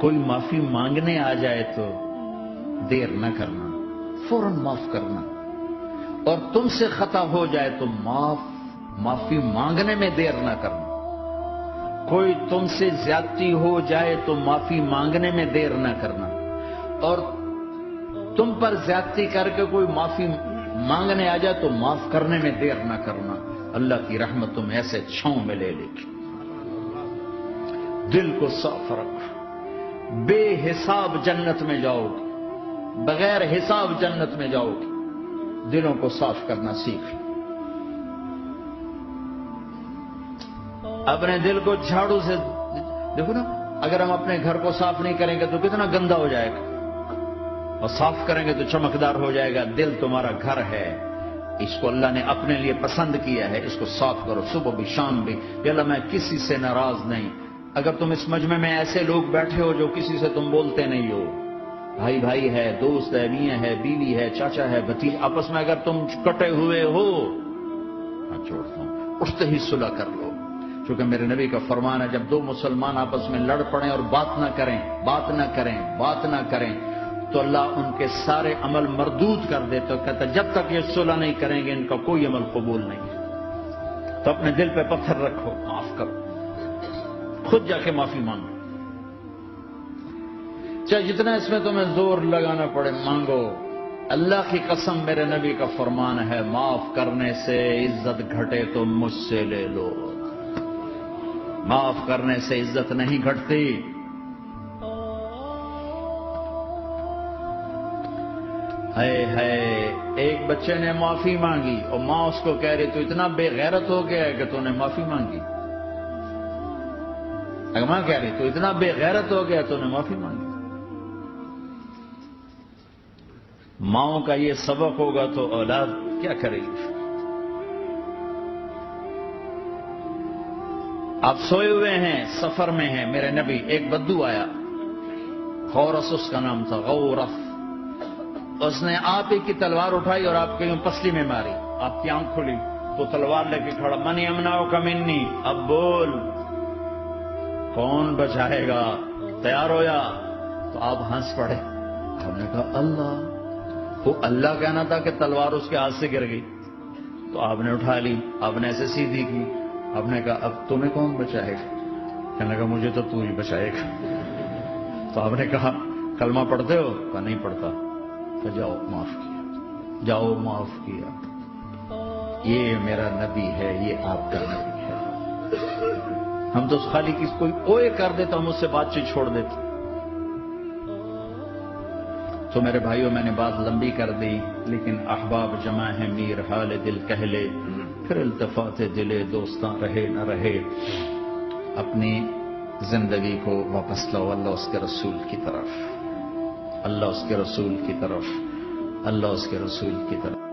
کوئی معافی مانگنے آ جائے تو دیر نہ کرنا، فوراً معاف کرنا، اور تم سے خطا ہو جائے تو معافی مانگنے میں دیر نہ کرنا۔ کوئی تم سے زیادتی ہو جائے تو معافی مانگنے میں دیر نہ کرنا، اور تم پر زیادتی کر کے کوئی معافی مانگنے آ جائے تو معاف کرنے میں دیر نہ کرنا۔ اللہ کی رحمت تم ایسے چھاؤں میں لے لے گی۔ دل کو صاف رکھو، بے حساب جنت میں جاؤ گے، بغیر حساب جنت میں جاؤ گے۔ دلوں کو صاف کرنا سیکھ لو۔ اپنے دل کو جھاڑو سے دیکھو نا، اگر ہم اپنے گھر کو صاف نہیں کریں گے تو کتنا گندا ہو جائے گا، اور صاف کریں گے تو چمکدار ہو جائے گا۔ دل تمہارا گھر ہے، اس کو اللہ نے اپنے لیے پسند کیا ہے، اس کو صاف کرو صبح بھی شام بھی۔ کہ اللہ میں کسی سے ناراض نہیں۔ اگر تم اس مجمع میں ایسے لوگ بیٹھے ہو جو کسی سے تم بولتے نہیں ہو، بھائی بھائی ہے، دوست ہے، میاں ہے، بیوی ہے، چاچا ہے، بھتیج، آپس میں اگر تم کٹے ہوئے ہو، میں چھوڑتا ہوں، اٹھتے ہی صلح کر لو۔ کیونکہ میرے نبی کا فرمان ہے، جب دو مسلمان آپس میں لڑ پڑیں اور بات نہ کریں تو اللہ ان کے سارے عمل مردود کر دے۔ تو کہتا جب تک یہ صلح نہیں کریں گے ان کا کوئی عمل قبول نہیں ہے۔ تو اپنے دل پہ پتھر رکھو، معاف کرو، خود جا کے معافی مانگو، چاہے جتنا اس میں تمہیں زور لگانا پڑے مانگو۔ اللہ کی قسم میرے نبی کا فرمان ہے، معاف کرنے سے عزت گھٹے تو مجھ سے لے لو، معاف کرنے سے عزت نہیں گھٹتی۔ ہے ایک بچے نے معافی مانگی اور ماں اس کو کہہ رہی تو اتنا بے غیرت ہو گیا ہے کہ تو نے معافی مانگی۔ اگر ماں کہہ رہی تو اتنا بے غیرت ہو گیا تو نے معافی مانگی۔ ماؤں کا یہ سبق ہوگا تو اولاد کیا کرے گی؟ آپ سوئے ہوئے ہیں، سفر میں ہیں، میرے نبی، ایک بدو آیا، غورس اس کا نام تھا، غورس۔ اس نے آپ ہی کی تلوار اٹھائی اور آپ کے یوں پسلی میں ماری، آپ کی آنکھ کھلی تو تلوار لے کے کھڑا، من یمنعک منی، اب بول کون بچائے گا؟ تیار ہویا تو آپ ہنس پڑے۔ ہم نے کہا اللہ، وہ اللہ کہنا تھا کہ تلوار اس کے ہاتھ سے گر گئی، تو آپ نے اٹھا لی، آپ نے ایسے سیدھی کی، آپ نے کہا اب تمہیں کون بچائے گا؟ کہنے لگا مجھے تو ہی بچائے گا۔ تو آپ نے کہا کلمہ پڑھتے ہو؟ کہا نہیں پڑھتا۔ کہ جاؤ معاف کیا، جاؤ معاف کیا۔ یہ میرا نبی ہے، یہ آپ کا نبی ہے۔ ہم تو خالی کسی کوئی اوے کر دیتا ہم اس سے بات چیت چھوڑ دیتے۔ تو میرے بھائیوں میں نے بات لمبی کر دی، لیکن احباب جمع ہے، میر حال دل کہہ لے، پھر التفات دلے دوستاں رہے نہ رہے۔ اپنی زندگی کو واپس لاؤ اللہ اس کے رسول کی طرف، اللہ اس کے رسول کی طرف، اللہ اس کے رسول کی طرف۔